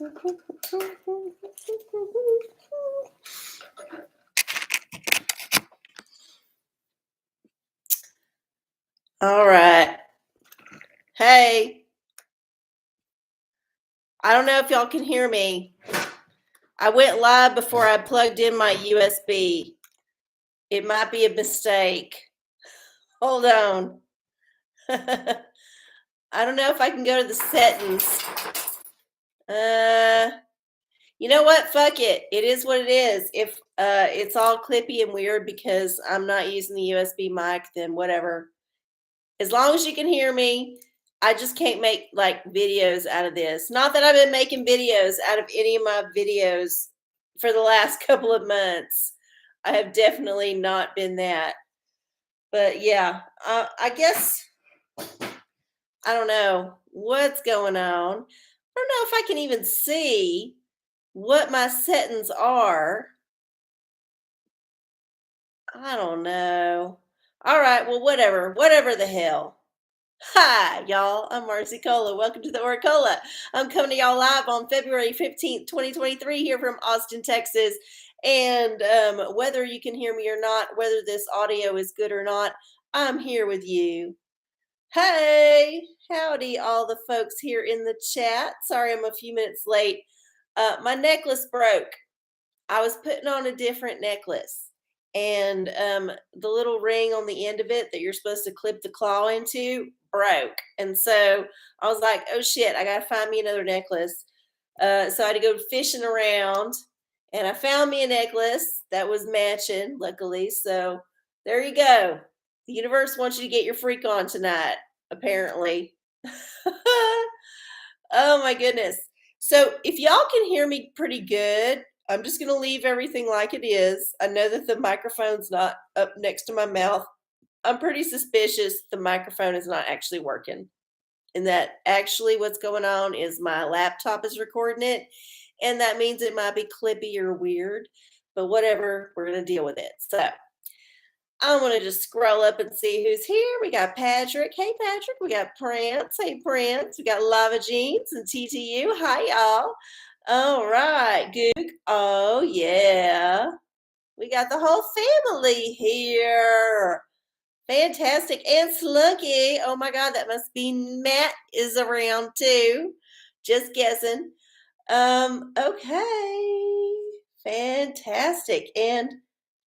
All right. Hey, I don't know if y'all can hear me. I went live before I plugged in my USB. It might be a mistake. Hold on. I don't know if I can go to the settings. You know what? Fuck it. It is what it is. If it's all clippy and weird because I'm not using the USB mic, then whatever. As long as you can hear me, I just can't make like videos out of this. Not that I've been making videos out of any of my videos for the last couple of months. I have definitely not been that. But yeah, I guess I don't know what's going on. I don't know if I can even see what my settings are. I don't know. All right, well, whatever the hell. Hi, y'all. I'm RnaCola. Welcome to the OraCola. I'm coming to y'all live on February 15th, 2023, here from Austin, Texas. And whether you can hear me or not, whether this audio is good or not, I'm here with you. Hey, howdy, all the folks here in the chat. Sorry I'm a few minutes late. My necklace broke. I was putting on a different necklace. And the little ring on the end of it that you're supposed to clip the claw into broke. And so I was like, oh shit, I got to find me another necklace. So I had to go fishing around and I found me a necklace that was matching, luckily. So there you go. The universe wants you to get your freak on tonight, apparently. Oh my goodness. So if y'all can hear me pretty good, I'm just going to leave everything like it is. I know that the microphone's not up next to my mouth. I'm pretty suspicious the microphone is not actually working. And that actually what's going on is my laptop is recording it. And that means it might be clippy or weird. But whatever, we're going to deal with it. So I'm going to just scroll up and see who's here. We got Patrick. Hey, Patrick. We got Prince. Hey, Prince. We got Lava Jeans and TTU. Hi, y'all. All right. Goog. Oh, yeah. We got the whole family here. Fantastic. And Slunky. Oh, my God. That must be Matt is around, too. Just guessing. Okay. Fantastic. And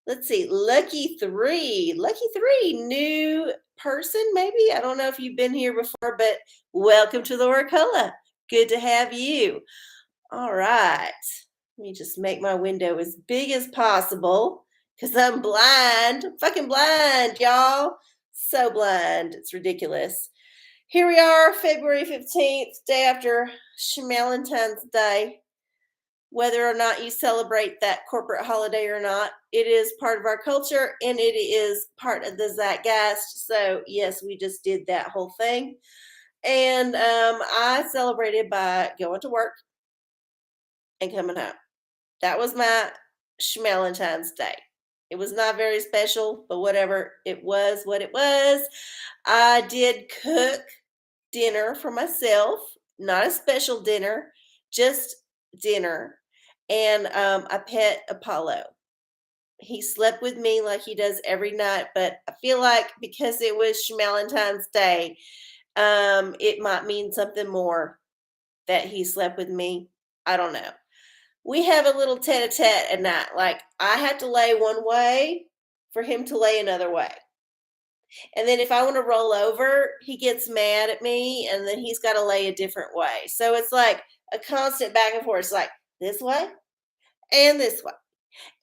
let's see, Lucky Three, new person, maybe. I don't know if you've been here before, but welcome to the OraCola. Good to have you. All right, let me just make my window as big as possible because I'm blind. I'm fucking blind, y'all. So blind, it's ridiculous. Here we are, February 15th, day after Schmalentine's Day. Whether or not you celebrate that corporate holiday or not, it is part of our culture and it is part of the zeitgeist. So, yes, we just did that whole thing. And I celebrated by going to work and coming home. That was my Schmalentine's Day. It was not very special, but whatever. It was what it was. I did cook dinner for myself, not a special dinner, just dinner. And I pet Apollo. He slept with me like he does every night, but I feel like because it was Valentine's Day, it might mean something more that he slept with me. I don't know. We have a little tete-a-tete at night. Like I have to lay one way for him to lay another way. And then if I want to roll over, he gets mad at me and then he's got to lay a different way. So it's like a constant back and forth. It's like this way and this way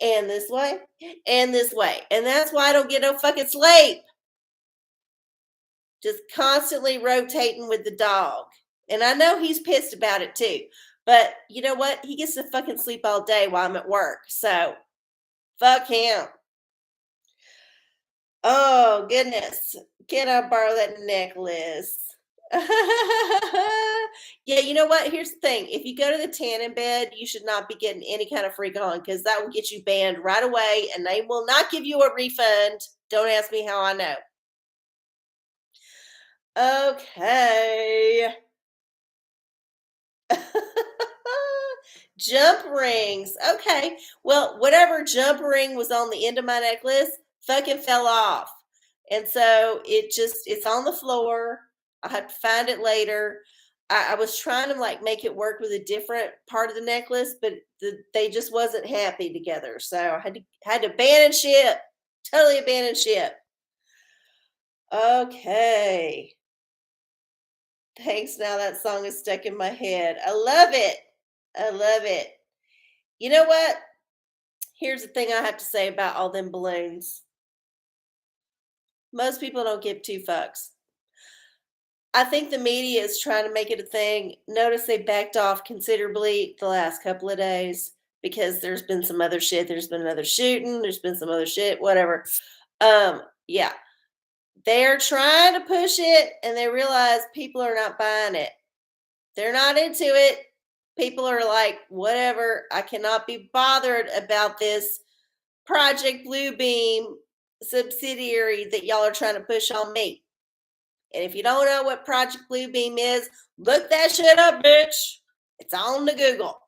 and this way and this way. And that's why I don't get no fucking sleep. Just constantly rotating with the dog. And I know he's pissed about it too. But you know what? He gets to fucking sleep all day while I'm at work. So fuck him. Oh, goodness. Can I borrow that necklace? Yeah, you know what? Here's the thing. If you go to the tanning bed, you should not be getting any kind of freak on because that will get you banned right away and they will not give you a refund. Don't ask me how I know. Okay. Jump rings. Okay. Well, whatever jump ring was on the end of my necklace fucking fell off. And so it's on the floor. I have to find it later. I was trying to like make it work with a different part of the necklace, but they just wasn't happy together. So I had to abandon ship. Totally abandon ship. Okay. Thanks. Now that song is stuck in my head. I love it. I love it. You know what? Here's the thing I have to say about all them balloons. Most people don't give two fucks. I think the media is trying to make it a thing. Notice they backed off considerably the last couple of days because there's been some other shit. There's been another shooting. There's been some other shit, whatever. Yeah. They're trying to push it and they realize people are not buying it. They're not into it. People are like, whatever. I cannot be bothered about this Project Bluebeam subsidiary that y'all are trying to push on me. And if you don't know what Project Bluebeam is, look that shit up, bitch. It's on the Google.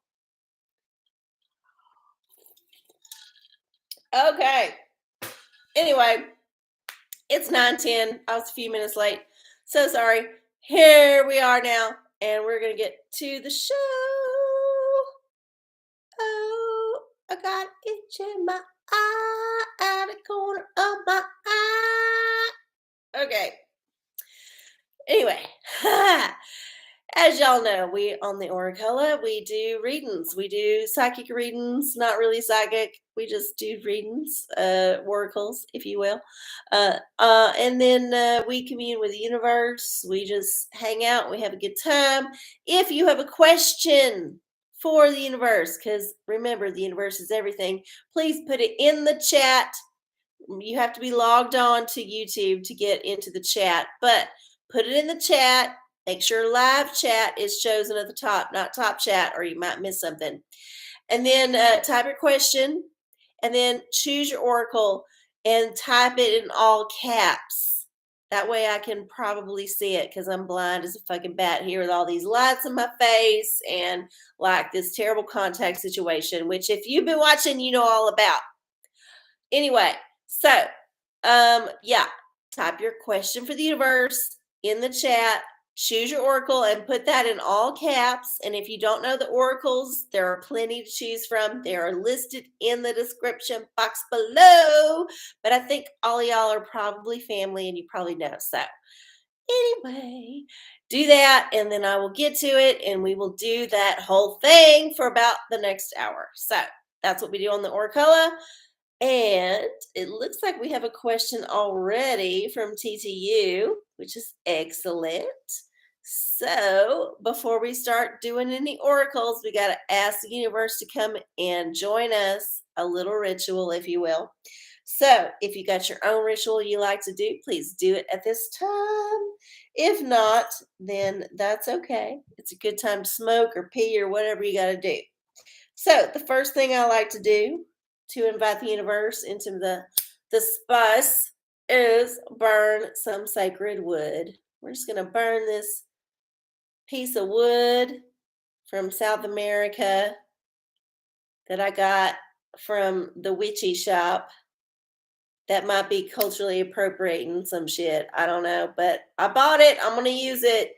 Okay. Anyway, it's 9:10. I was a few minutes late. So sorry. Here we are now, and we're going to get to the show. Oh, I got itch in my eye, out of the corner of my eye. Okay. Anyway, as y'all know, we on the OraCola, we do readings. We do psychic readings, not really psychic. We just do readings, oracles, if you will. And then we commune with the universe. We just hang out. We have a good time. If you have a question for the universe, because remember, the universe is everything, please put it in the chat. You have to be logged on to YouTube to get into the chat, but put it in the chat. Make sure live chat is chosen at the top, not top chat, or you might miss something. And then type your question, and then choose your oracle and type it in all caps. That way I can probably see it because I'm blind as a fucking bat here with all these lights in my face and like this terrible contact situation, which if you've been watching, you know all about. Anyway, so yeah, type your question for the universe in the chat, choose your oracle and put that in all caps. And if you don't know the oracles, there are plenty to choose from. They are listed in the description box below. But I think all y'all are probably family and you probably know. So anyway, do that and then I will get to it and we will do that whole thing for about the next hour. So that's what we do on the OraCola. And it looks like we have a question already from TTU, which is excellent. So before we start doing any oracles, we got to ask the universe to come and join us, a little ritual, if you will. So if you got your own ritual you like to do, please do it at this time. If not, then that's okay. It's a good time to smoke or pee or whatever you got to do. So the first thing I like to do to invite the universe into the spice is burn some sacred wood. We're just going to burn this piece of wood from South America that I got from the witchy shop. That might be culturally appropriating some shit. I don't know, but I bought it. I'm going to use it.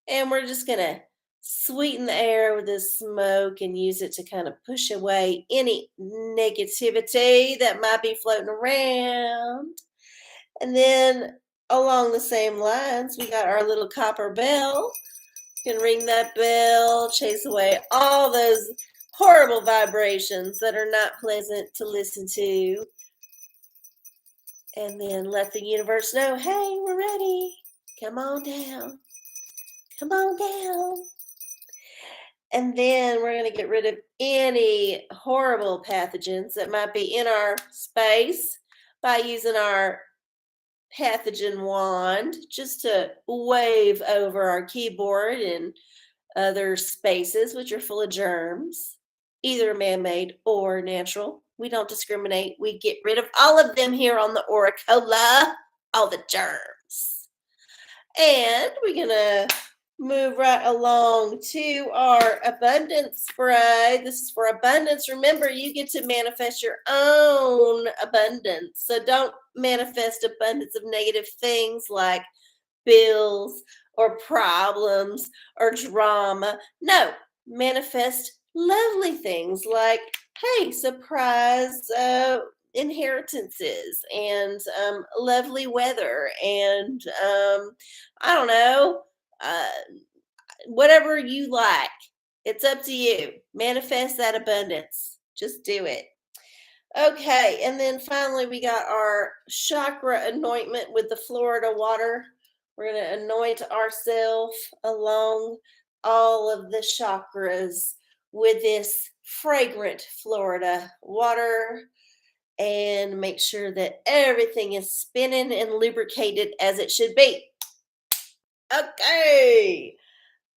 And we're just going to sweeten the air with this smoke and use it to kind of push away any negativity that might be floating around. And then along the same lines, we got our little copper bell. You can ring that bell, chase away all those horrible vibrations that are not pleasant to listen to. And then let the universe know, hey, we're ready. Come on down. Come on down. And then we're going to get rid of any horrible pathogens that might be in our space by using our pathogen wand just to wave over our keyboard and other spaces which are full of germs, either man-made or natural. We don't discriminate. We get rid of all of them here on the OraCola, all the germs. And we're going to move right along to our abundance spray. This is for abundance. Remember, you get to manifest your own abundance. So don't manifest abundance of negative things like bills or problems or drama. No, manifest lovely things like, hey, surprise inheritances and lovely weather and I don't know, uh, whatever you like. It's up to you. Manifest that abundance. Just do it. Okay, and then finally we got our chakra anointment with the Florida water. We're going to anoint ourselves along all of the chakras with this fragrant Florida water and make sure that everything is spinning and lubricated as it should be. Okay,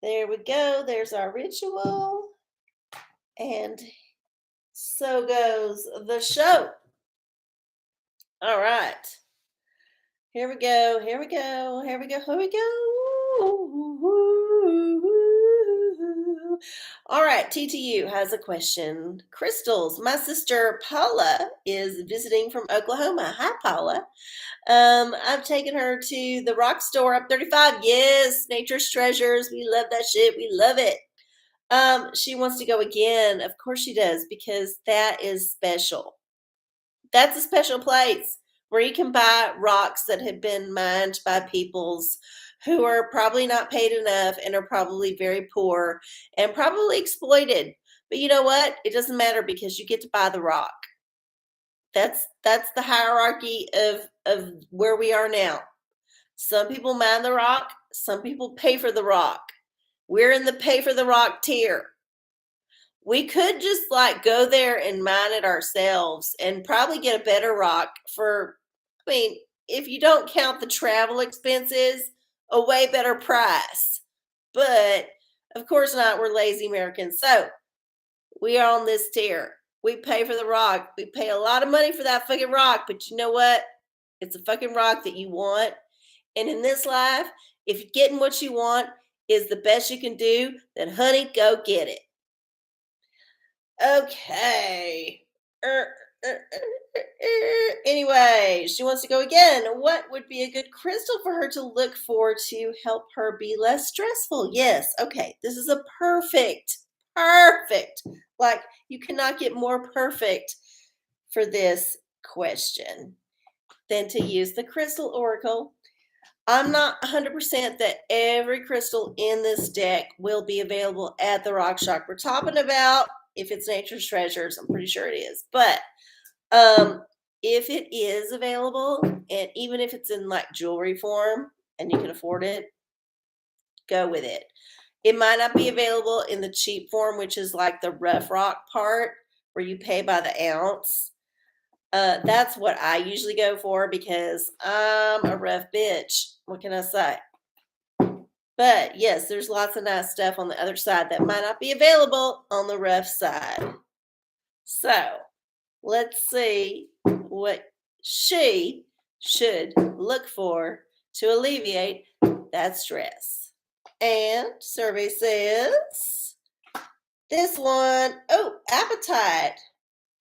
there we go. There's our ritual. And so goes the show. All right. Here we go. Here we go. Here we go. Here we go. All right. TTU has a question. Crystals. My sister Paula is visiting from Oklahoma. Hi, Paula. I've taken her to the rock store up 35. Yes, nature's treasures. We love that shit. We love it. She wants to go again. Of course she does, because that is special. That's a special place where you can buy rocks that have been mined by peoples who are probably not paid enough and are probably very poor and probably exploited. But you know what? It doesn't matter because you get to buy the rock. That's the hierarchy of where we are now. Some people mine the rock, some people pay for the rock. We're in the pay for the rock tier. We could just like go there and mine it ourselves and probably get a better rock for, I mean, if you don't count the travel expenses, a way better price. But of course not, we're lazy Americans. So we are on this tier. We pay for the rock. We pay a lot of money for that fucking rock, but you know what? It's a fucking rock that you want. And in this life, if getting what you want is the best you can do, then honey, go get it. Okay. Anyway, she wants to go again. What would be a good crystal for her to look for to help her be less stressful? Yes. Okay. This is a perfect. Like, you cannot get more perfect for this question than to use the crystal oracle. I'm not 100% that every crystal in this deck will be available at the Rock Shock we're talking about. If it's nature's treasures, I'm pretty sure it is. But if it is available, and even if it's in like jewelry form and you can afford it, go with it. It might not be available in the cheap form, which is like the rough rock part where you pay by the ounce. That's what I usually go for because I'm a rough bitch. What can I say? But yes, there's lots of nice stuff on the other side that might not be available on the rough side. So let's see what she should look for to alleviate that stress. And survey says this one, oh, appetite.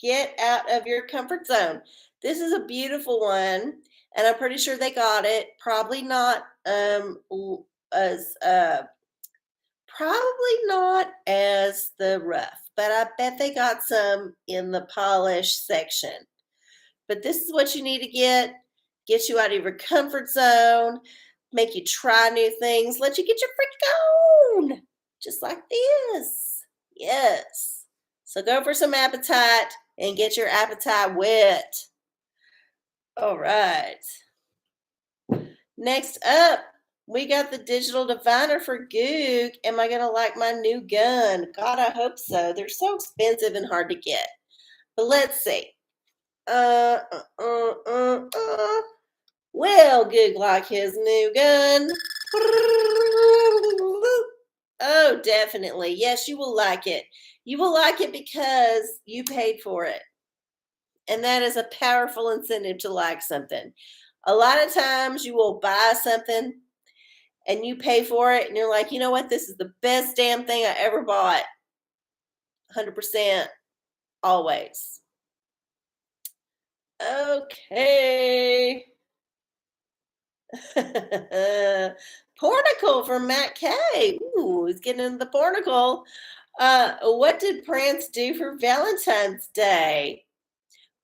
Get out of your comfort zone. This is a beautiful one, and I'm pretty sure they got it. Probably not as the rough, but I bet they got some in the polish section. But this is what you need to get you out of your comfort zone, make you try new things, let you get your freak on, just like this. Yes. So go for some appetite and get your appetite wet. All right. Next up, we got the digital diviner for Goog. Am I going to like my new gun? God, I hope so. They're so expensive and hard to get. But let's see. Will Goog like his new gun? Oh, definitely. Yes, you will like it. You will like it because you paid for it. And that is a powerful incentive to like something. A lot of times you will buy something and you pay for it and you're like, you know what? This is the best damn thing I ever bought. 100% always. Okay. Porticle from Matt K. Ooh, he's getting into the porticle. What did Prance do for Valentine's Day?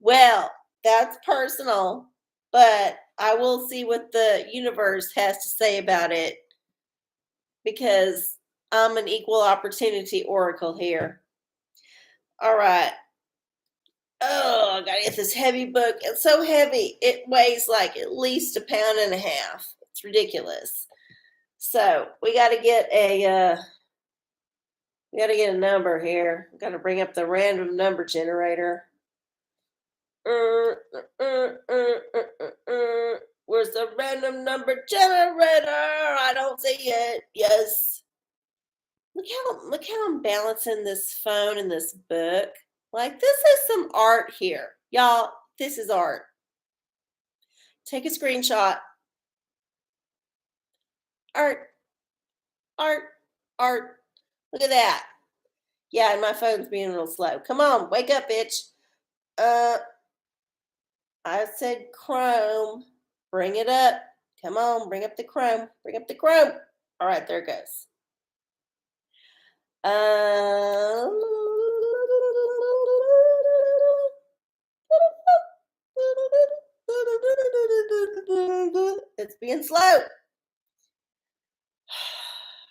Well, that's personal, but I will see what the universe has to say about it because I'm an equal opportunity oracle here. All right. Oh, I gotta get this heavy book. It's so heavy. It weighs like at least a pound and a half. It's ridiculous. So we gotta get a number here. We gotta bring up the random number generator. Where's the random number generator? I don't see it. Yes. Look how I'm balancing this phone and this book. Like this is some art here. Y'all, this is art. Take a screenshot. Art, art, art. Look at that. Yeah, and my phone's being a little slow. Come on, wake up, bitch. Uh I said Chrome. Bring it up. Come on, bring up the Chrome. Bring up the Chrome. All right, there it goes. Um, it's being slow.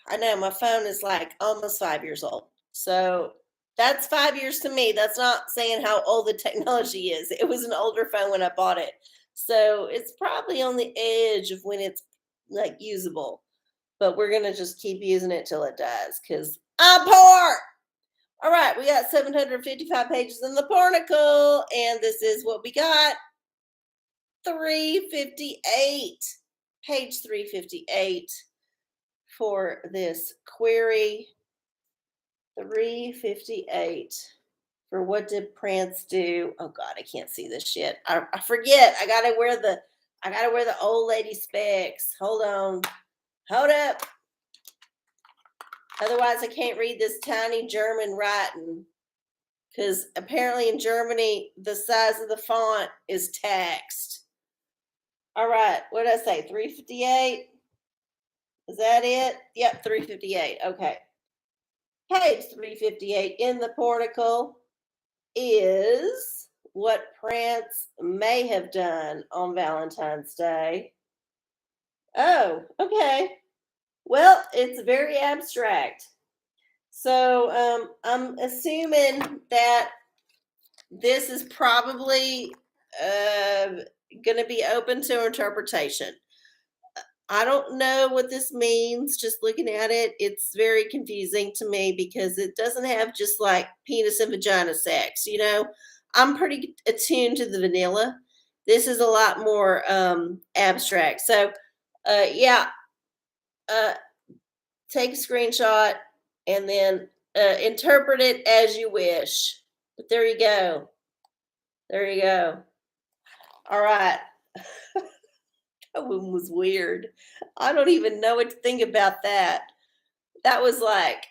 I know my phone is like almost 5 years old. So that's 5 years to me. That's not saying how old the technology is. It was an older phone when I bought it. So it's probably on the edge of when it's like usable. But we're gonna just keep using it till it dies because I'm poor. All right, we got 755 pages in the Porticle, and this is what we got. 358. Page 358 for this query. 358 for what did Prance do? Oh God, I can't see this shit. I forget. I gotta wear the old lady specs. Hold on. Hold up. Otherwise, I can't read this tiny German writing. Because apparently in Germany, the size of the font is taxed. All right, what did I say? 358? Is that it? Yep, 358. Okay. Page 358 in the porticle is what Prance may have done on Valentine's Day. Oh, okay. Well, it's very abstract. So I'm assuming that this is probably going to be open to interpretation. I don't know what this means. Just looking at it, it's very confusing to me because it doesn't have just like penis and vagina sex. I'm pretty attuned to the vanilla. This is a lot more abstract. So, yeah, uh, take a screenshot and then interpret it as you wish. But there you go. There you go. All right. That one was weird. I don't even know what to think about that. That was like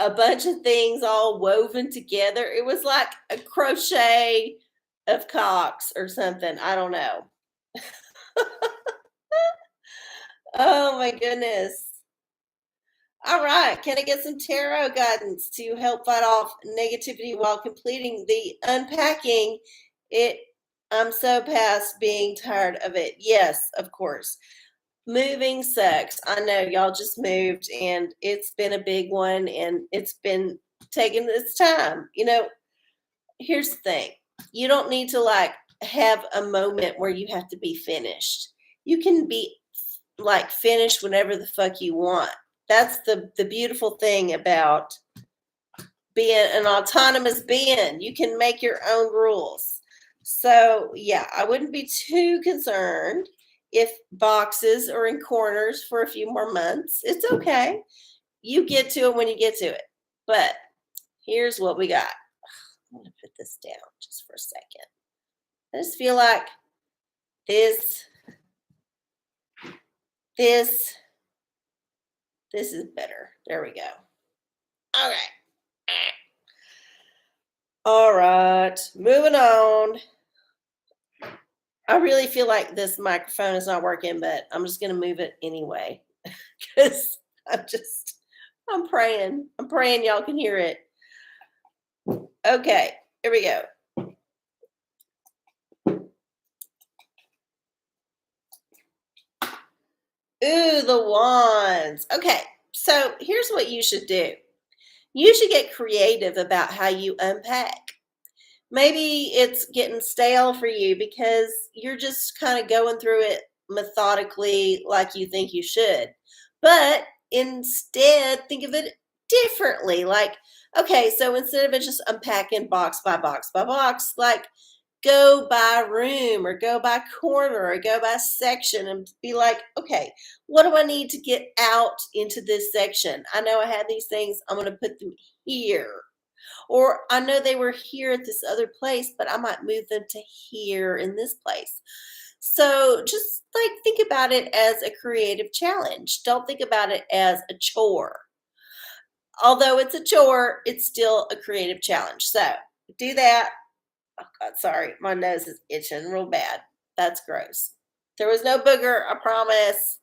a bunch of things all woven together. It was like a crochet of cocks or something. I don't know. Oh my goodness. All right. Can I get some tarot guidance to help fight off negativity while completing the unpacking? It I'm so past being tired of it. Yes, of course. Moving sucks. I know y'all just moved and it's been a big one and it's been taking its time. Here's the thing. You don't need to like have a moment where you have to be finished. You can be like finished whenever the fuck you want. That's the beautiful thing about being an autonomous being. You can make your own rules. So, yeah, I wouldn't be too concerned if boxes are in corners for a few more months. It's okay. You get to it when you get to it. But here's what we got. I'm going to put this down just for a second. I just feel like this This is better. There we go. Okay. All right. Moving on. I really feel like this microphone is not working, but I'm just going to move it anyway because I'm praying. I'm praying y'all can hear it. Okay. Here we go. Ooh, the wands. Okay. So here's what you should do. You should get creative about how you unpack. Maybe it's getting stale for you because you're just kind of going through it methodically like you think you should. But instead, think of it differently. Like, okay, so instead of it just unpacking box by box by box, like go by room or go by corner or go by section and be like, okay, what do I need to get out into this section? I know I had these things, I'm going to put them here. Or I know they were here at this other place, but I might move them to here in this place. So just like think about it as a creative challenge. Don't think about it as a chore. Although it's a chore, it's still a creative challenge. So do that. Oh God, sorry. My nose is itching real bad. That's gross. There was no booger, I promise.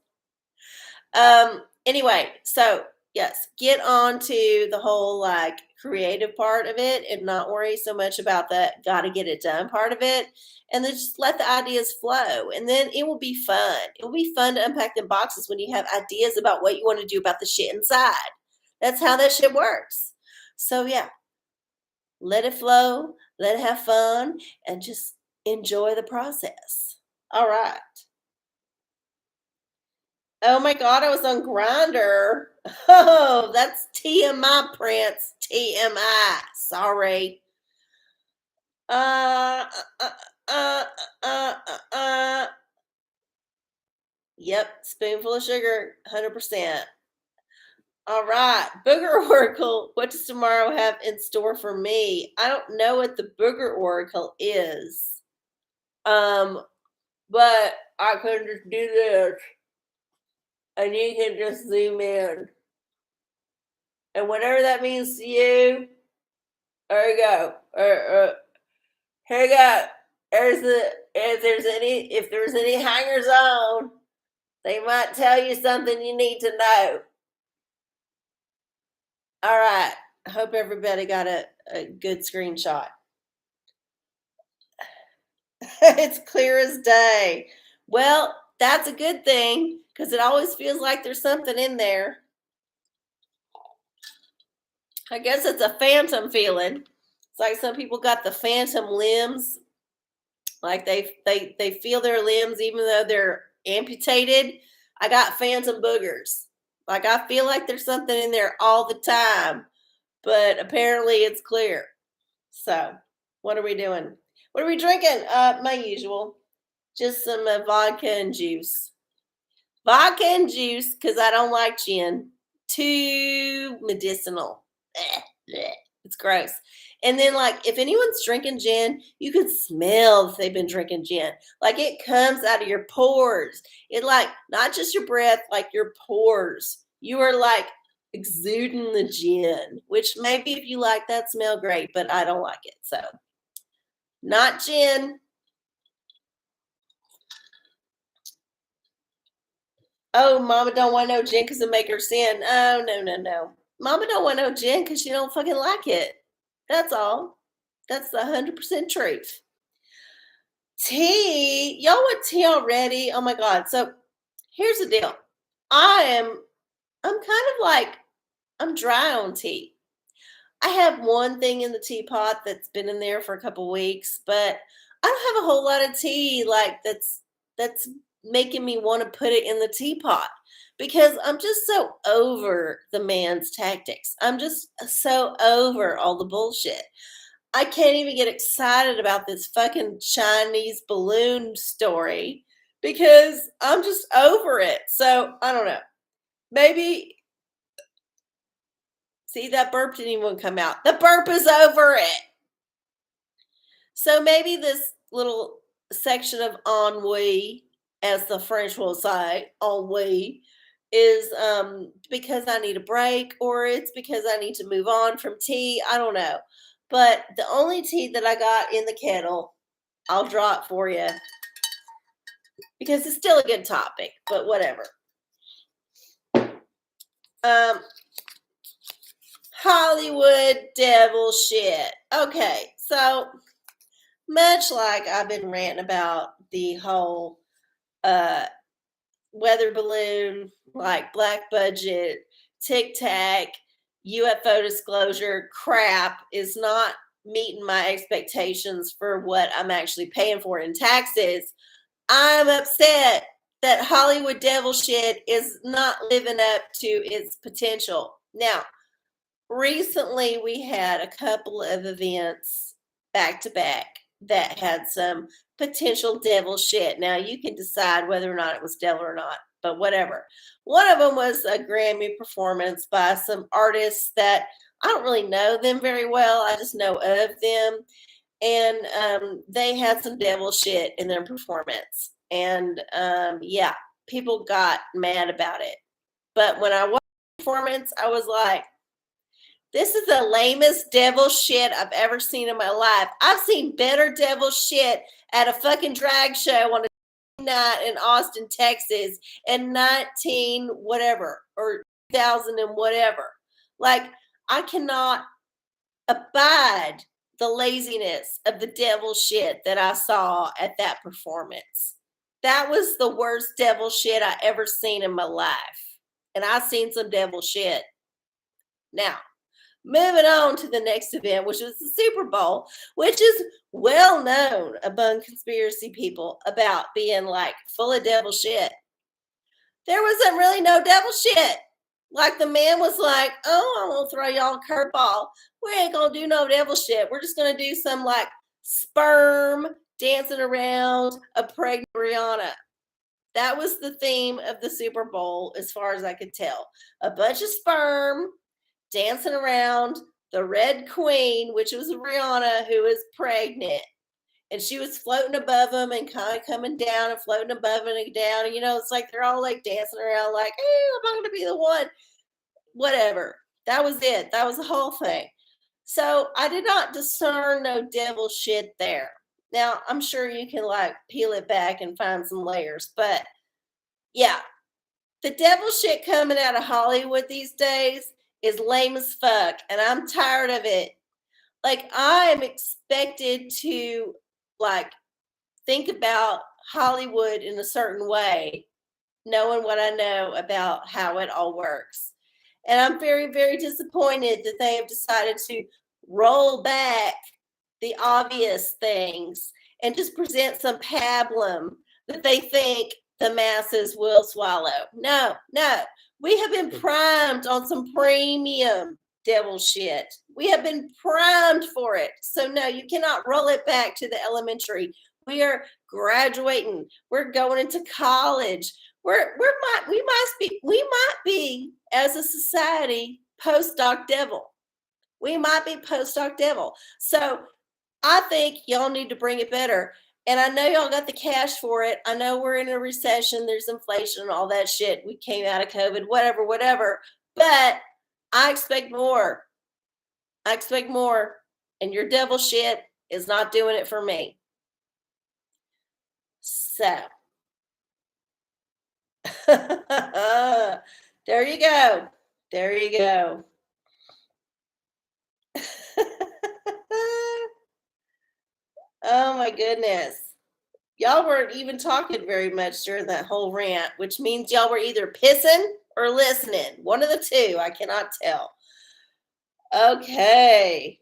Anyway, so yes, get on to the whole like creative part of it and not worry so much about the gotta get it done part of it. And then just let the ideas flow. And then it will be fun. It will be fun to unpack the boxes when you have ideas about what you want to do about the shit inside. That's how that shit works. So yeah, let it flow, let it have fun, and just enjoy the process. All right. Oh my God, I was on Grinder. Oh, that's TMI, Prince. TMI. Sorry. Uh, uh, uh, uh, uh, uh. Yep, spoonful of sugar, 100%. All right, Booger Oracle. What does tomorrow have in store for me? I don't know what the Booger Oracle is. But I can just do this, and you can just zoom in. And whatever that means to you, there you go. Here you go. There's the if there's any hangers on, they might tell you something you need to know. All right. I hope everybody got a good screenshot. It's clear as day. Well, that's a good thing because it always feels like there's something in there. I guess it's a phantom feeling. It's like some people got the phantom limbs, like they feel their limbs even though they're amputated. I got phantom boogers. Like I feel like there's something in there all the time, but apparently it's clear. So, what are we doing? What are we drinking? My usual, just some vodka and juice. Vodka and juice because I don't like gin. Too medicinal. It's gross. And then, like, if anyone's drinking gin, you can smell if they've been drinking gin. Like, it comes out of your pores. It, like, not just your breath, like your pores. You are, like, exuding the gin, which maybe if you like that smell, great, but I don't like it. So, not gin. Oh, mama don't want no gin because it make her sin. Oh, no, no, no. Mama don't want no gin because she don't fucking like it. That's all. That's the 100% truth. Tea? Y'all want tea already? Oh my God. So here's the deal. I'm kind of like, I'm dry on tea. I have one thing in the teapot that's been in there for a couple weeks, but I don't have a whole lot of tea like that's making me want to put it in the teapot because I'm just so over the man's tactics. I'm just so over all the bullshit. I can't even get excited about this fucking Chinese balloon story because I'm just over it. So I don't know. Maybe see that burp didn't even come out. The burp is over it. So maybe this little section of ennui, as the French will say, ennui, is because I need a break or it's because I need to move on from tea. I don't know. But the only tea that I got in the kettle, I'll draw it for you because it's still a good topic, but whatever. Hollywood devil shit. Okay, so much like I've been ranting about the whole uh weather balloon, like black budget, tic tac, UFO disclosure crap is not meeting my expectations for what I'm actually paying for in taxes. I'm upset that Hollywood devil shit is not living up to its potential. Now, recently we had a couple of events back to back that had some potential devil shit. Now you can decide whether or not it was devil or not, but whatever. One of them was a Grammy performance by some artists that I don't really know them very well. I just know of them. And they had some devil shit in their performance. And yeah, people got mad about it. But when I watched the performance, I was like, this is the lamest devil shit I've ever seen in my life. I've seen better devil shit at a fucking drag show on a night in Austin, Texas in 19 whatever or 2000 and whatever. Like, I cannot abide the laziness of the devil shit that I saw at that performance. That was the worst devil shit I ever seen in my life. And I've seen some devil shit. Now, moving on to the next event, which was the Super Bowl, which is well known among conspiracy people about being like full of devil shit. There wasn't really no devil shit. Like the man was like, oh, I'm going to throw y'all a curveball. We ain't going to do no devil shit. We're just going to do some like sperm dancing around a pregnant Rihanna. That was the theme of the Super Bowl, as far as I could tell. A bunch of sperm dancing around the Red Queen, which was Rihanna, who was pregnant. And she was floating above them and kind of coming down and floating above and down. And, it's like they're all like dancing around, like, hey, I'm not going to be the one. Whatever. That was it. That was the whole thing. So I did not discern no devil shit there. Now, I'm sure you can like peel it back and find some layers. But yeah, the devil shit coming out of Hollywood these days is lame as fuck. And I'm tired of it. Like, I am expected to like think about Hollywood in a certain way, knowing what I know about how it all works. And I'm very, very disappointed that they have decided to roll back the obvious things and just present some pablum that they think the masses will swallow. No, no. We have been primed on some premium devil shit. We have been primed for it. So no, you cannot roll it back to the elementary. We are graduating. We're going into college. We might be as a society post-doc devil. We might be post-doc devil. So I think y'all need to bring it better. And I know y'all got the cash for it. I know we're in a recession. There's inflation and all that shit. We came out of COVID, whatever. But I expect more. I expect more. And your devil shit is not doing it for me. So, there you go. There you go. Oh my goodness. Y'all weren't even talking very much during that whole rant, which means y'all were either pissing or listening. One of the two. I cannot tell. Okay.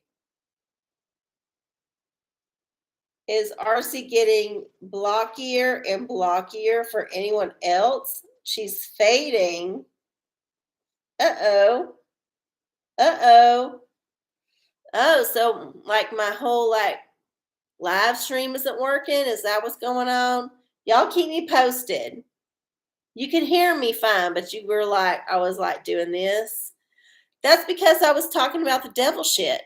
Is RC getting blockier and blockier for anyone else? She's fading. Uh-oh. Uh-oh. Oh, so like my whole like live stream isn't working? Is that what's going on? Y'all keep me posted. You can hear me fine, but you were like, I was like doing this. That's because I was talking about the devil shit.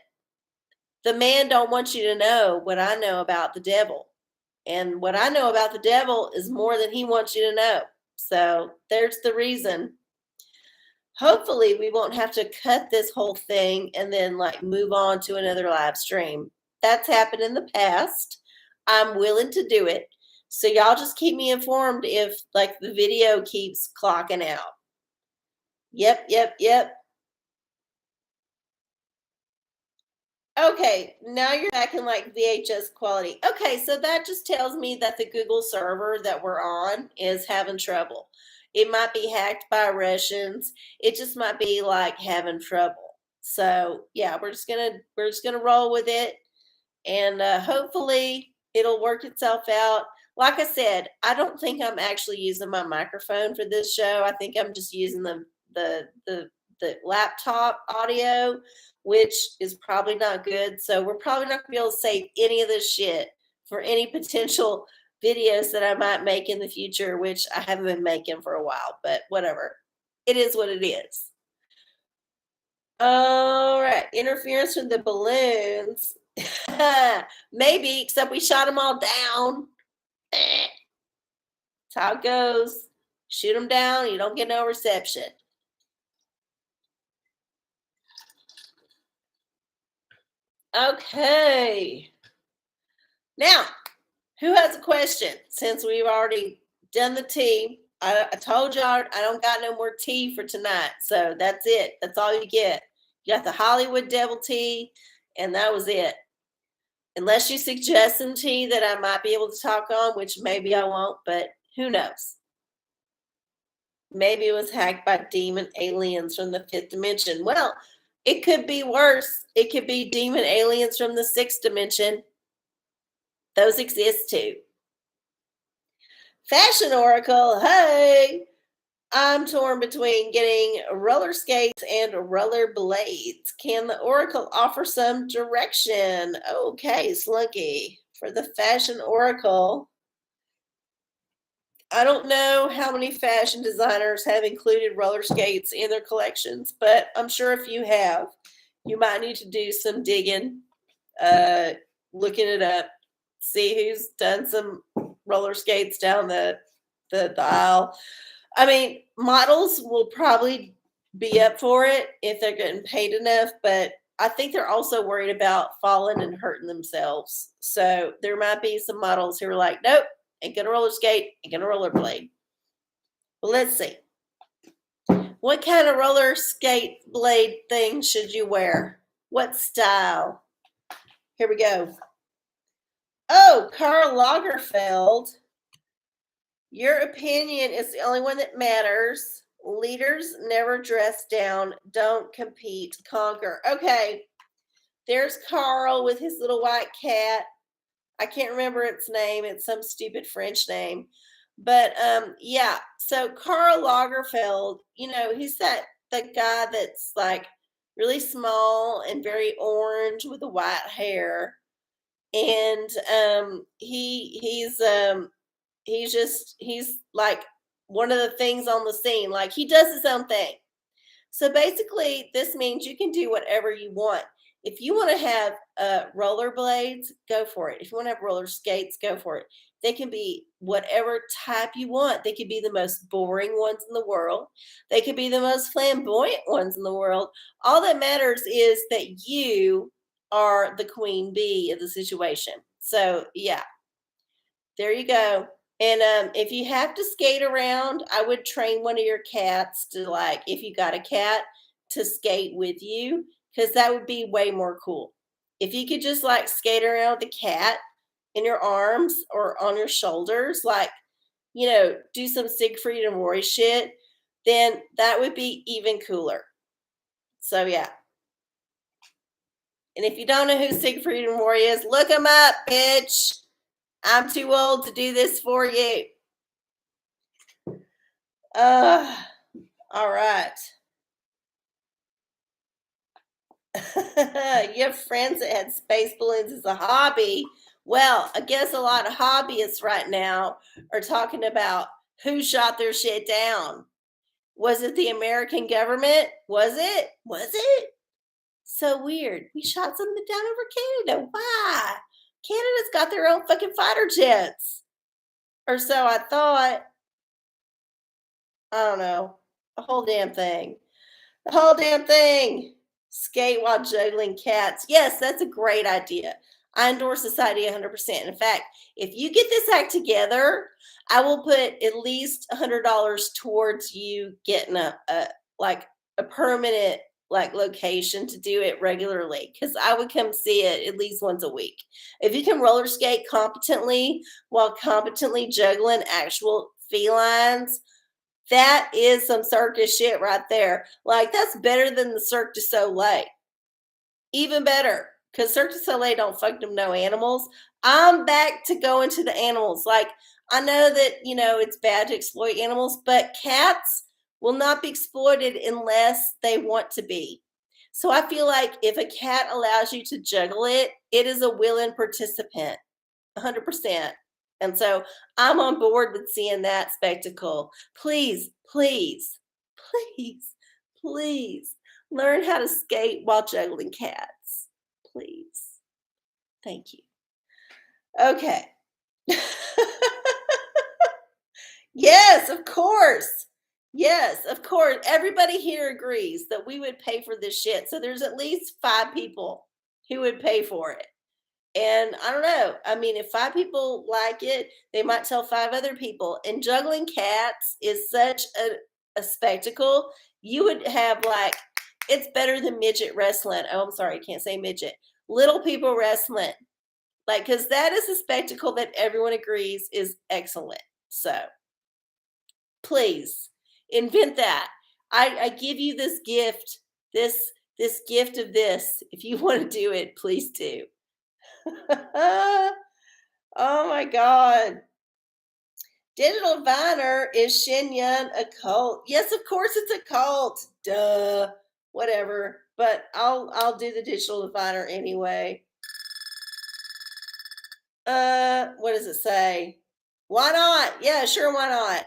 The man don't want you to know what I know about the devil. And what I know about the devil is more than he wants you to know. So there's the reason. hopefully we won't have to cut this whole thing and then like move on to another live stream. That's happened in the past. I'm willing to do it. So y'all just keep me informed if like the video keeps clocking out. Yep, yep, yep. Okay, now you're back in like VHS quality. Okay, so that just tells me that the Google server that we're on is having trouble. It might be hacked by Russians. It just might be like having trouble. So yeah, we're just gonna roll with it, and hopefully it'll work itself out. Like I said, I don't think I'm actually using my microphone for this show. I think I'm just using the laptop audio, which is probably not good. So we're probably not gonna be able to save any of this shit for any potential videos that I might make in the future, which I haven't been making for a while, but whatever. It is what it is. All right, interference from the balloons. Maybe, except we shot them all down. That's how it goes. Shoot them down, you don't get no reception. Okay. Now, who has a question? Since we've already done the tea, I told y'all I don't got no more tea for tonight. So that's it. That's all you get. You got the Hollywood Devil tea, and that was it. Unless you suggest some tea that I might be able to talk on, which maybe I won't, but who knows? Maybe it was hacked by demon aliens from the fifth dimension. Well, it could be worse. It could be demon aliens from the sixth dimension. Those exist too. Fashion Oracle, hey! I'm torn between getting roller skates and roller blades. Can the Oracle offer some direction? Okay, Slunky. For the Fashion Oracle, I don't know how many fashion designers have included roller skates in their collections, but I'm sure if you have, you might need to do some digging, uh, looking it up, see who's done some roller skates down the aisle. I mean, models will probably be up for it if they're getting paid enough, but I think they're also worried about falling and hurting themselves. So there might be some models who are like, nope, ain't gonna roller skate, ain't gonna rollerblade. Well, let's see. What kind of roller skate blade thing should you wear? What style? Here we go. Oh, Karl Lagerfeld. Your opinion is the only one that matters. Leaders never dress down. Don't compete, conquer. Okay, there's Carl with his little white cat. I can't remember its name. It's some stupid French name. But yeah, so Karl Lagerfeld, he's that guy that's like really small and very orange with the white hair. And he's like one of the things on the scene. Like he does his own thing. So basically, this means you can do whatever you want. If you want to have rollerblades, go for it. If you want to have roller skates, go for it. They can be whatever type you want. They could be the most boring ones in the world. They could be the most flamboyant ones in the world. All that matters is that you are the queen bee of the situation. So, yeah, there you go. And if you have to skate around, I would train one of your cats to like, if you got a cat, to skate with you, because that would be way more cool. If you could just like skate around with the cat in your arms or on your shoulders, like, do some Siegfried and Roy shit, then that would be even cooler. So yeah. And if you don't know who Siegfried and Roy is, look them up, bitch. I'm too old to do this for you. All right. You have friends that had space balloons as a hobby. Well, I guess a lot of hobbyists right now are talking about who shot their shit down. Was it the American government? Was it? Was it? So weird. We shot something down over Canada. Why? Canada's got their own fucking fighter jets. Or so I thought. I don't know. A whole damn thing. The whole damn thing. Skate while juggling cats. Yes, that's a great idea. I endorse this idea 100%. In fact, if you get this act together, I will put at least $100 towards you getting a like a permanent like location to do it regularly because I would come see it at least once a week. If you can roller skate competently while competently juggling actual felines, that is some circus shit right there. Like that's better than the Cirque du Soleil. Even better. Because Cirque du Soleil don't fuck them no animals. I'm back to going to the animals. Like I know that, it's bad to exploit animals, but cats will not be exploited unless they want to be. So I feel like if a cat allows you to juggle it, it is a willing participant. 100%. And so I'm on board with seeing that spectacle. Please, please, please, please learn how to skate while juggling cats. Please. Thank you. Okay. Yes, of course. Yes, of course. Everybody here agrees that we would pay for this shit. So there's at least 5 people who would pay for it. And I don't know. I mean, if 5 people like it, they might tell 5 other people. And juggling cats is such a spectacle. You would have like, it's better than midget wrestling. Oh, I'm sorry, I can't say midget. Little people wrestling. Like, because that is a spectacle that everyone agrees is excellent. So please invent that. I give you this gift, this gift of this. If you want to do it, please do. Oh my God. Digital Viner is Shenyang a cult? Yes, of course it's a cult. Duh. Whatever. But I'll do the digital diviner anyway. What does it say? Why not? Yeah, sure, why not?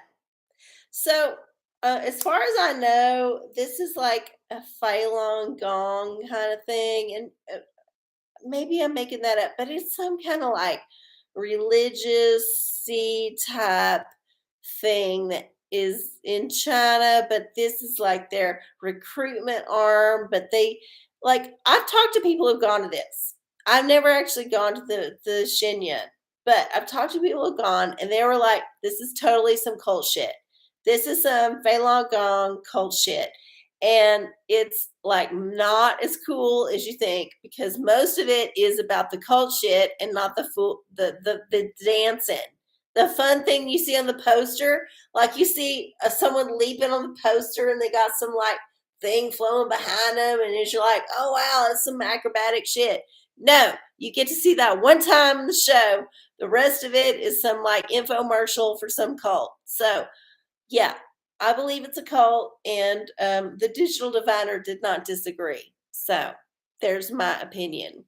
So, as far as I know, this is like a Falun Gong kind of thing, and maybe I'm making that up, but it's some kind of like religious type thing that is in China, but this is like their recruitment arm. But they like I've talked to people who've gone to this. I've never actually gone to the Shenyang, but I've talked to people who've gone and they were like, this is totally some cult shit. This is some Falun Gong cult shit. And it's like not as cool as you think because most of it is about the cult shit and not the dancing. The fun thing you see on the poster, like you see someone leaping on the poster and they got some like thing flowing behind them, and you're like, oh wow, that's some acrobatic shit. No, you get to see that one time in the show. The rest of it is some like infomercial for some cult. So yeah, I believe it's a cult, and the digital diviner did not disagree. So there's my opinion.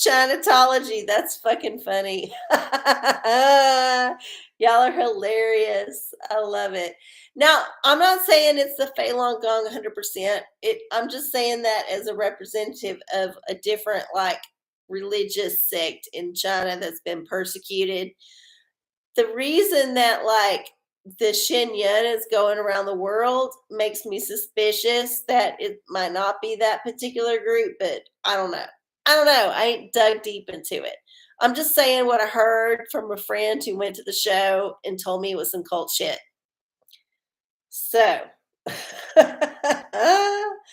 Chinatology, that's fucking funny. Y'all are hilarious. I love it. Now, I'm not saying it's the Falun Gong 100%. I'm just saying that as a representative of a different, like, religious sect in China that's been persecuted. The reason that like the Shenyang is going around the world makes me suspicious that it might not be that particular group, but I don't know. I don't know. I ain't dug deep into it. I'm just saying what I heard from a friend who went to the show and told me it was some cult shit. So, oh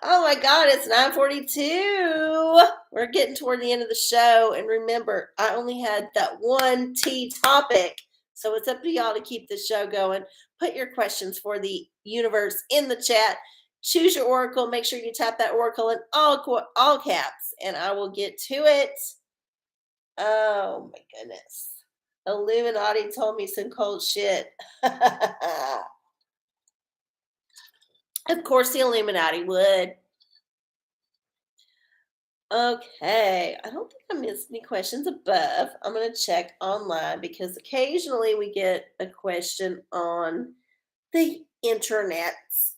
my God, it's 9:42. We're getting toward the end of the show. And remember, I only had that one T topic. So it's up to y'all to keep the show going. Put your questions for the universe in the chat. Choose your oracle. Make sure you tap that oracle in all caps, and I will get to it. Oh my goodness. Illuminati told me some cold shit. Of course, the Illuminati would. Okay, I don't think I missed any questions above. I'm going to check online because occasionally we get a question on the internet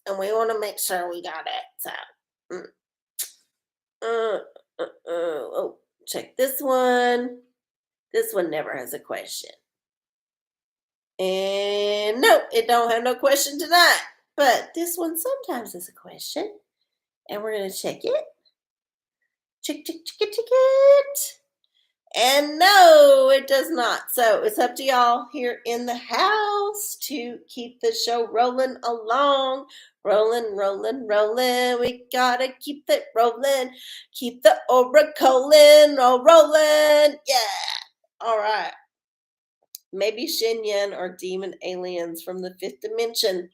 and we want to make sure we got it. So, mm, oh, check this one. This one never has a question. And no, it don't have no question tonight. but this one sometimes is a question, and we're going to check it. Check it. And no, it does not. So it's up to y'all here in the house to keep the show rolling along. Rolling, rolling, rolling. We gotta keep it rolling. Keep the OraCola rolling. Yeah. All right. Maybe Shinyan or demon aliens from the fifth dimension.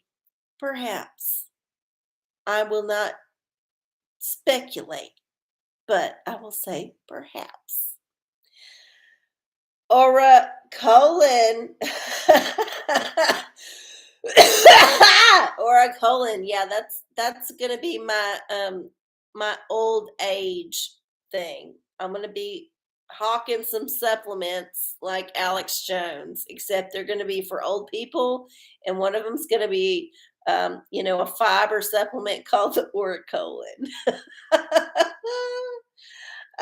Perhaps. I will not speculate, but I will say perhaps. OraCola. OraCola. Yeah, that's gonna be my old age thing. I'm gonna be hawking some supplements like Alex Jones, except they're gonna be for old people, and one of them's gonna be a fiber supplement called the OraCola.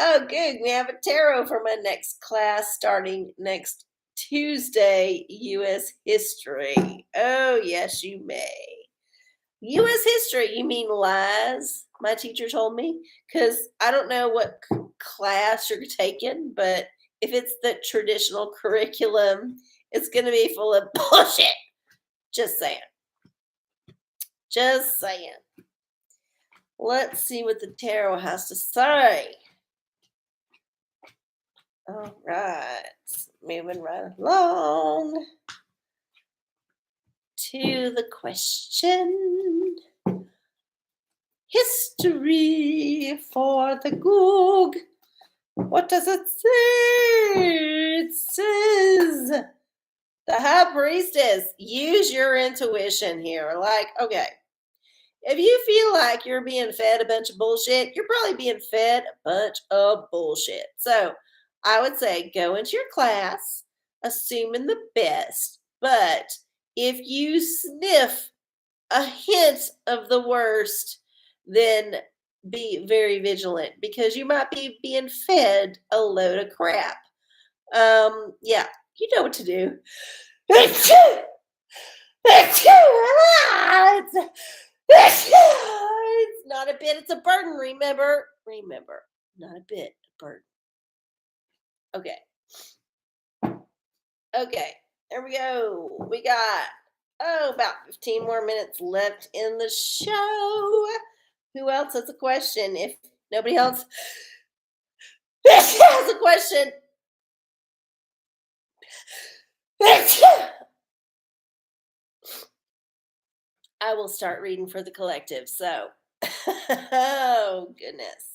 Oh, good. We have a tarot for my next class starting next Tuesday, U.S. history. Oh, yes, you may. U.S. history, you mean lies? My teacher told me, because I don't know what class you're taking, but if it's the traditional curriculum, it's going to be full of bullshit. Just saying. Just saying. Let's see what the tarot has to say. All right, moving right along to the question. History for the Goog. What does it say? It says the High Priestess. Use your intuition here. Like, okay, if you feel like you're being fed a bunch of bullshit, you're probably being fed a bunch of bullshit. So I would say go into your class, assuming the best. But if you sniff a hint of the worst, then be very vigilant because you might be being fed a load of crap. Yeah, you know what to do. It's not a bit, it's a burden, remember? Remember, not a bit, a burden. Okay. Okay, there we go. We got, about 15 more minutes left in the show. Who else has a question? If nobody else has a question. I will start reading for the collective. So, oh, goodness.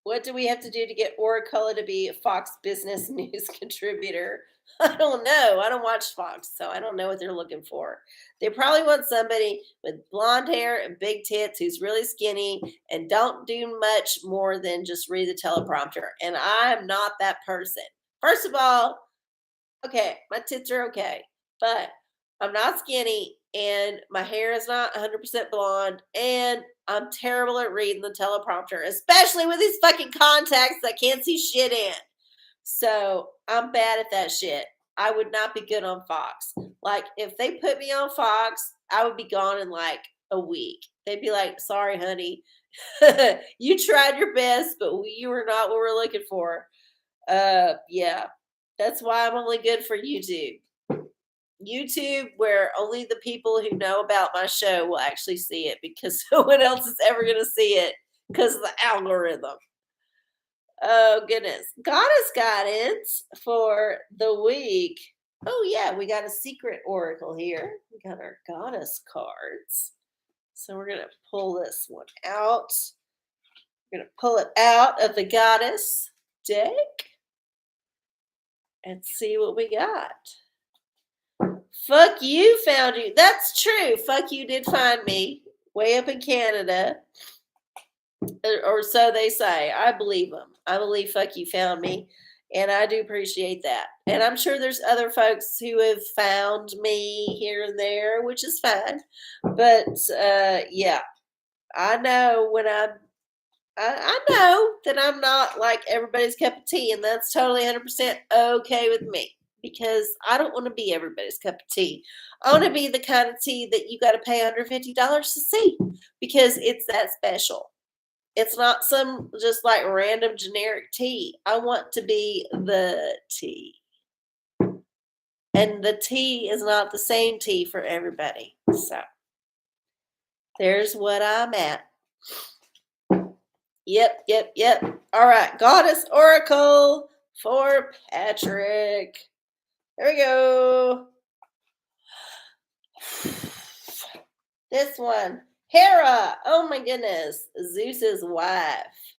What do we have to do to get OraCola to be a Fox Business News contributor? I don't know. I don't watch Fox, so I don't know what they're looking for. They probably want somebody with blonde hair and big tits who's really skinny and don't do much more than just read the teleprompter. And I'm not that person. First of all, okay, my tits are okay, but I'm not skinny and my hair is not 100% blonde and I'm terrible at reading the teleprompter, especially with these fucking contacts that can't see shit in. So I'm bad at that shit. I would not be good on Fox. Like, if they put me on Fox, I would be gone in like a week. They'd be like, sorry, honey. You tried your best, but you were not what we're looking for. Yeah. That's why I'm only good for YouTube. YouTube, where only the people who know about my show will actually see it because no one else is ever going to see it because of the algorithm. Oh, goodness. Goddess guidance for the week. Oh, yeah, we got a secret oracle here. We got our goddess cards. So we're going to pull this one out. We're going to pull it out of the goddess deck and see what we got. Fuck you found you. That's true. Fuck you did find me way up in Canada. Or so they say. I believe them. I believe fuck you found me. And I do appreciate that. And I'm sure there's other folks who have found me here and there, which is fine. But yeah, I know when I know that I'm not like everybody's cup of tea, and that's totally 100% okay with me because I don't want to be everybody's cup of tea. I want to be the kind of tea that you got to pay $150 to see because it's that special. It's not some just like random generic tea. I want to be the tea. And the tea is not the same tea for everybody. So there's what I'm at. Yep. All right. Goddess Oracle for Patrick. There we go. This one. Hera. Oh my goodness. Zeus's wife.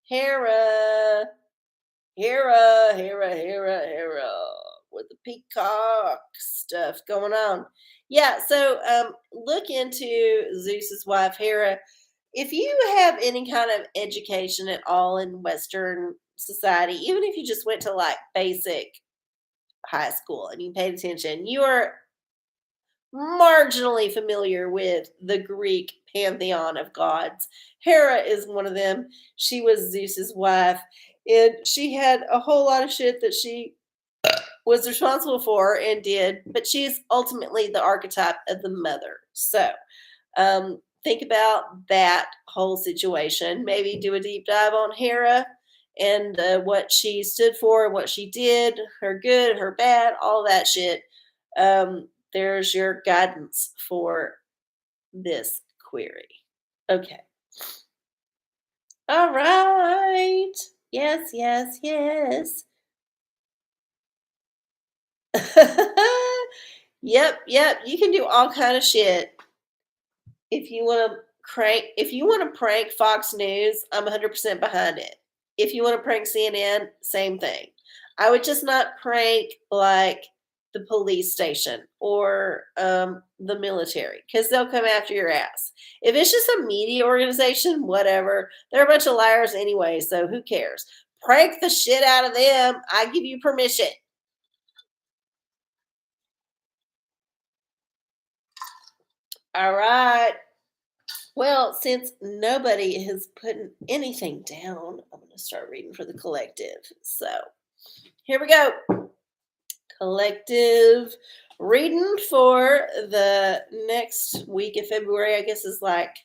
Hera. With the peacock stuff going on. Yeah, so look into Zeus's wife, Hera. If you have any kind of education at all in Western society, even if you just went to like basic high school and you paid attention, you are marginally familiar with the Greek pantheon of gods. Hera is one of them. She was Zeus's wife, and she had a whole lot of shit that she was responsible for and did, but she's ultimately the archetype of the mother. So think about that whole situation. Maybe do a deep dive on Hera and what she stood for, what she did, her good, her bad, all that shit. There's your guidance for this query. Okay. All right. Yes. Yep. You can do all kind of shit. If you want to prank Fox News, I'm 100% behind it. If you want to prank CNN, same thing. I would just not prank like the police station or the military because they'll come after your ass. If it's just a media organization, whatever, they're a bunch of liars anyway, so who cares? Prank the shit out of them. I give you permission. All right. Well, since nobody has put anything down, I'm going to start reading for the collective. So here we go. Collective reading for the next week of February, I guess is like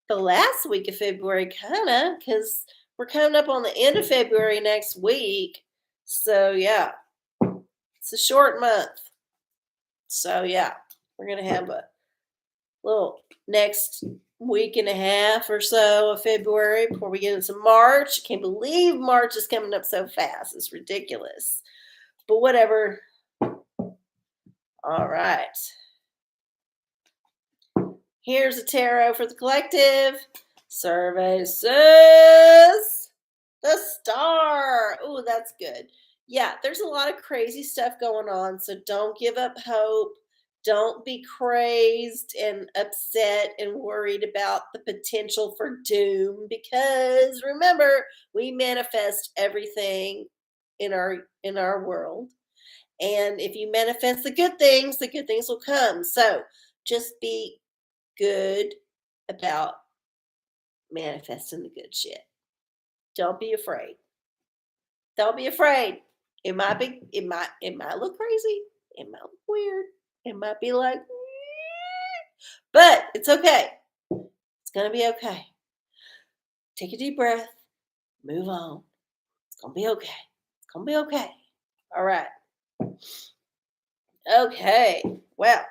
the last week of February, kind of, because we're coming up on the end of February next week. So yeah, it's a short month. So yeah, we're going to have a little next week and a half or so of February before we get into March. Can't believe March is coming up so fast. It's ridiculous. But whatever. All right. Here's a tarot for the collective. Survey says the star. Oh, that's good. Yeah, there's a lot of crazy stuff going on, so don't give up hope. Don't be crazed and upset and worried about the potential for doom because remember, we manifest everything in our world. And if you manifest the good things will come. So, just be good about manifesting the good shit. Don't be afraid. Don't be afraid. It might look crazy. It might look weird. It might be like, but it's okay. It's going to be okay. Take a deep breath. Move on. It's going to be okay. It's going to be okay. All right. Okay. Well,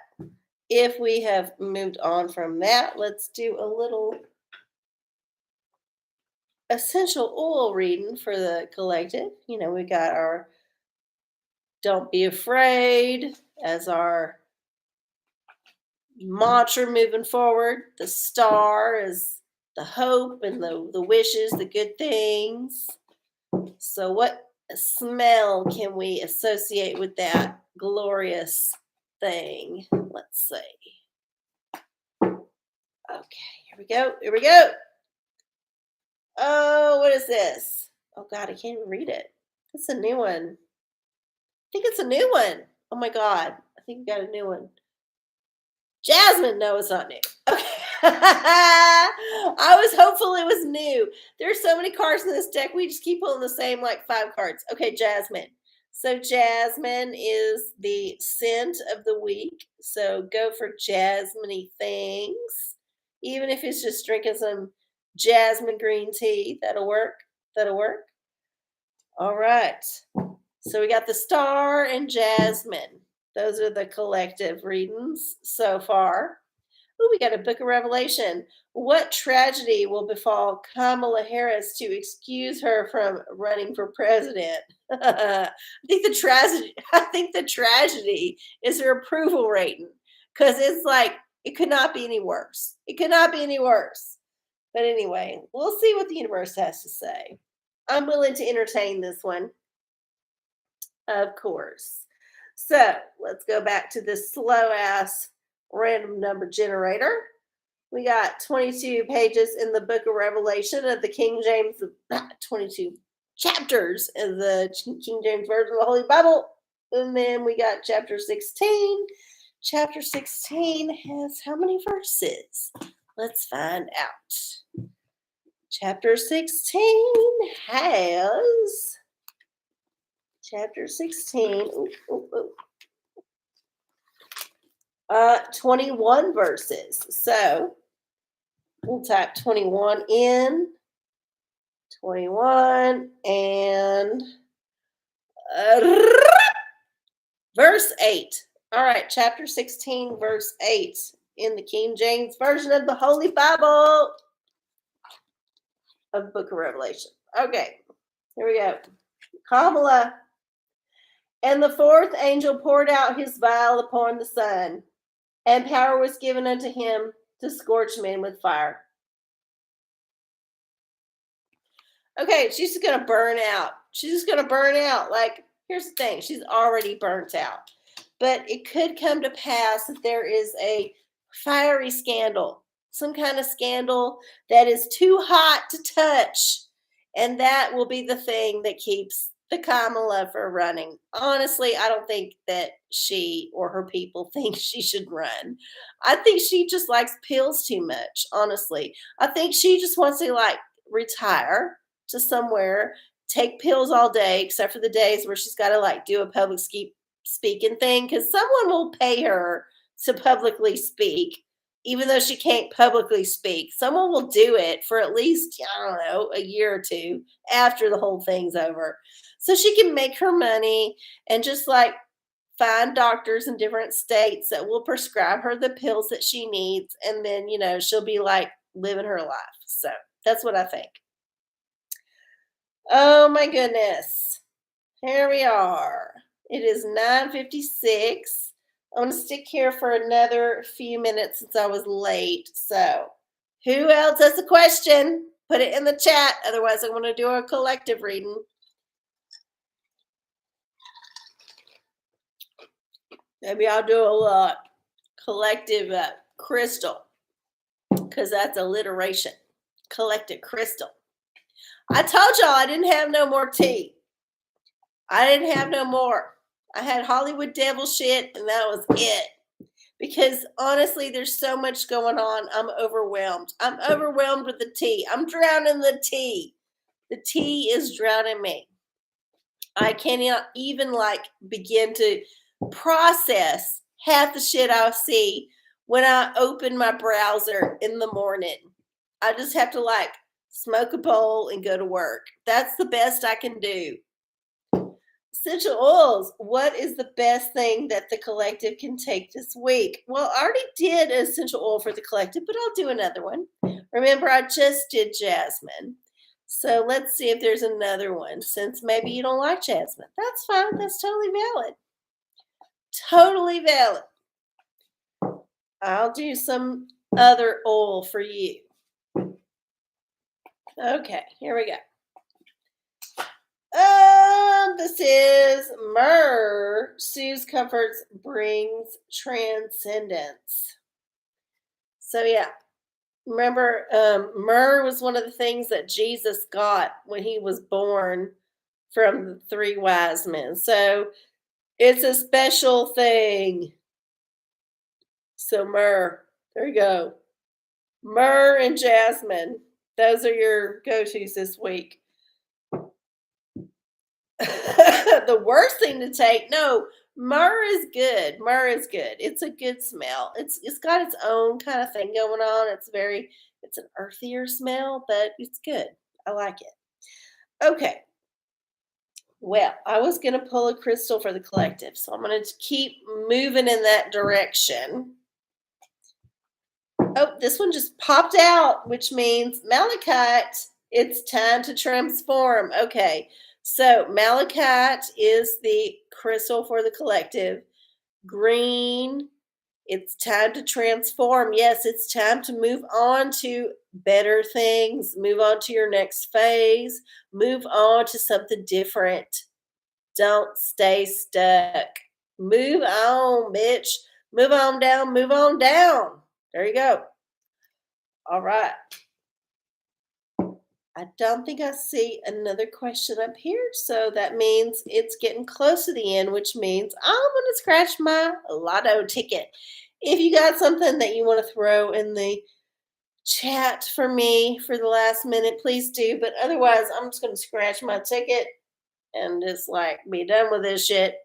if we have moved on from that, let's do a little essential oil reading for the collective. You know, we got our don't be afraid as our mantra moving forward. The star is the hope and the wishes, the good things. So what smell can we associate with that glorious thing? Let's see. Okay, here we go. Oh, what is this? Oh God, I can't even read it. It's a new one. I think it's a new one. Oh my God, I think we got a new one. Jasmine, no, it's not new. Okay. I was hopeful it was new. There's so many cards in this deck. We just keep pulling the same like 5 cards. Okay, Jasmine. So jasmine is the scent of the week. So go for jasmine things. Even if it's just drinking some jasmine green tea, that'll work. That'll work. All right. So we got the star and jasmine. Those are the collective readings so far. Oh, we got a book of Revelation. What tragedy will befall Kamala Harris to excuse her from running for president? I think the tragedy. I think the tragedy is her approval rating, because it's like it could not be any worse. It could not be any worse. But anyway, we'll see what the universe has to say. I'm willing to entertain this one, of course. So let's go back to this slow ass random number generator. We got 22 pages in the book of Revelation of the King James, 22 chapters in the King James Version of the Holy Bible. And then we got chapter 16. Chapter 16 has how many verses? Let's find out. Chapter 16 has, chapter 16, 21 verses. So we'll type 21 in, 21, and verse 8. All right, chapter 16, verse 8 in the King James Version of the Holy Bible of the Book of Revelation. Okay, here we go. Kamala. And the fourth angel poured out his vial upon the sun, and power was given unto him to scorch men with fire. Okay, she's just going to burn out. She's just going to burn out. Like, here's the thing. She's already burnt out. But it could come to pass that there is a fiery scandal, some kind of scandal that is too hot to touch. And that will be the thing that keeps the Kamala from running. Honestly, I don't think that she or her people think she should run. I think she just likes pills too much, honestly. I think she just wants to like retire to somewhere, take pills all day, except for the days where she's got to like do a public speaking thing, because someone will pay her to publicly speak, even though she can't publicly speak. Someone will do it for at least, I don't know, a year or two after the whole thing's over. So she can make her money and just like find doctors in different states that will prescribe her the pills that she needs. And then, she'll be like living her life. So that's what I think. Oh my goodness. Here we are. It is 9:56. I'm going to stick here for another few minutes since I was late. So, who else has a question? Put it in the chat. Otherwise, I'm going to do a collective reading. Maybe I'll do a collective crystal, because that's alliteration. Collective crystal. I told y'all I didn't have no more tea. I didn't have no more. I had Hollywood devil shit, and that was it. Because honestly, there's so much going on. I'm overwhelmed. I'm overwhelmed with the tea. I'm drowning the tea. The tea is drowning me. I cannot even begin to process half the shit I see when I open my browser in the morning. I just have to smoke a bowl and go to work. That's the best I can do. Essential oils. What is the best thing that the collective can take this week? Well, I already did an essential oil for the collective, but I'll do another one. Remember, I just did jasmine. So let's see if there's another one, since maybe you don't like jasmine. That's fine. That's totally valid. Totally valid. I'll do some other oil for you. Okay, here we go. This is myrrh. Soothes, comforts, brings transcendence. So yeah, remember, myrrh was one of the things that Jesus got when he was born from the three wise men. So it's a special thing. So myrrh, there you go. Myrrh and jasmine. Those are your go-tos this week. The worst thing to take, no, myrrh is good. Myrrh is good. It's a good smell. It's got its own kind of thing going on. It's an earthier smell, but it's good. I like it. Okay. Well, I was gonna pull a crystal for the collective, so I'm gonna keep moving in that direction. Oh, this one just popped out, which means malachite. It's time to transform. Okay. So malachite is the crystal for the collective. Green, it's time to transform. Yes, it's time to move on to better things, move on to your next phase, move on to something different. Don't stay stuck. Move on, bitch. Move on down, move on down. There you go. All right. I don't think I see another question up here. So that means it's getting close to the end, which means I'm going to scratch my lotto ticket. If you got something that you want to throw in the chat for me for the last minute, please do. But otherwise, I'm just going to scratch my ticket and just like be done with this shit.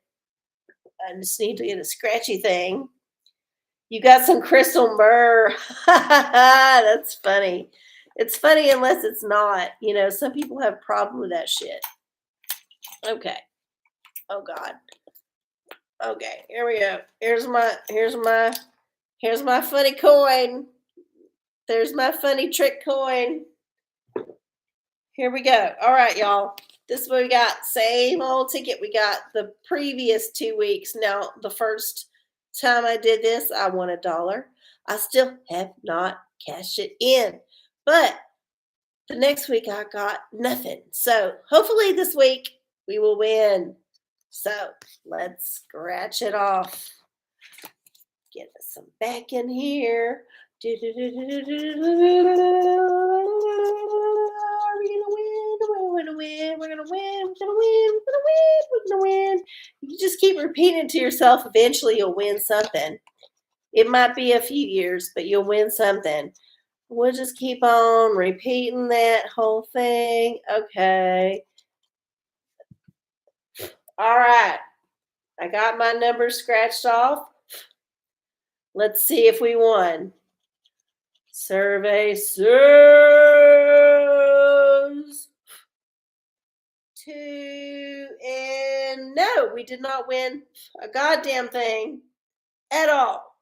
I just need to get a scratchy thing. You got some crystal myrrh. That's funny. It's funny unless it's not. You know, some people have problem with that shit. Okay. Oh God. Okay. Here we go. Here's my funny coin. There's my funny trick coin. Here we go. All right, y'all. This is what we got. Same old ticket we got the previous 2 weeks. Now, the first time I did this, I won $1. I still have not cashed it in. But the next week I got nothing. So hopefully this week we will win. So let's scratch it off. Get us some back in here. Are we gonna win? We're gonna win. We're gonna win. We're gonna win. We're gonna win. We're gonna win. You just keep repeating it to yourself. Eventually, you'll win something. It might be a few years, but you'll win something. We'll just keep on repeating that whole thing. Okay. All right. I got my numbers scratched off. Let's see if we won. Survey says 2, and no, we did not win a goddamn thing at all.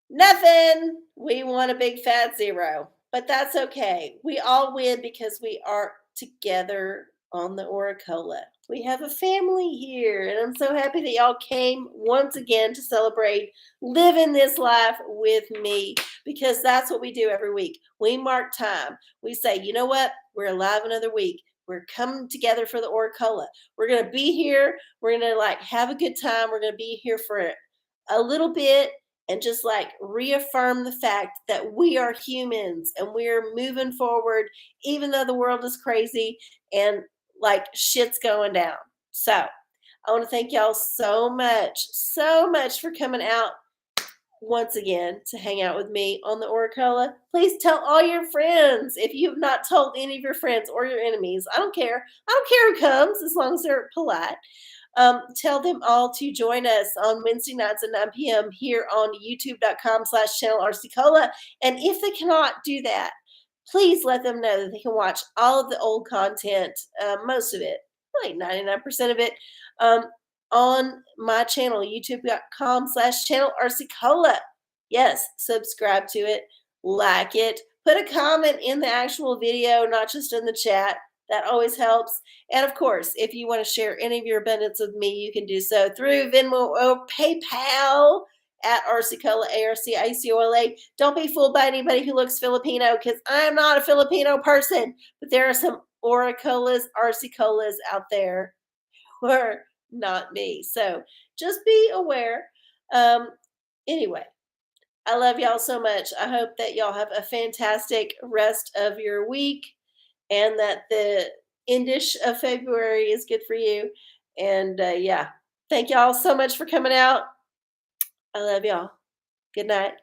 Nothing. We won a big fat 0, but that's okay. We all win because we are together on the OraCola. We have a family here, and I'm so happy that y'all came once again to celebrate living this life with me, because that's what we do every week. We mark time. We say, you know what? We're alive another week. We're coming together for the OraCola. We're going to be here. We're going to like have a good time. We're going to be here for a little bit and just like reaffirm the fact that we are humans and we're moving forward, even though the world is crazy and like shit's going down. So I want to thank y'all so much for coming out once again to hang out with me on the OraCola. Please tell all your friends. If you have not told any of your friends or your enemies, I don't care. I don't care who comes as long as they're polite. Tell them all to join us on Wednesday nights at 9 p.m. here on youtube.com/channel RCCola. And if they cannot do that, please let them know that they can watch all of the old content, most of it, like 99% of it, on my channel, youtube.com/channel RCCola. Yes, subscribe to it, like it, put a comment in the actual video, not just in the chat. That always helps. And of course, if you want to share any of your abundance with me, you can do so through Venmo or PayPal at RCCola, ARCICOLA. Don't be fooled by anybody who looks Filipino, because I'm not a Filipino person, but there are some OraColas, RCColas out there who are not me. So just be aware. Anyway, I love y'all so much. I hope that y'all have a fantastic rest of your week and that the endish of February is good for you. And yeah, thank y'all so much for coming out. I love y'all. Good night.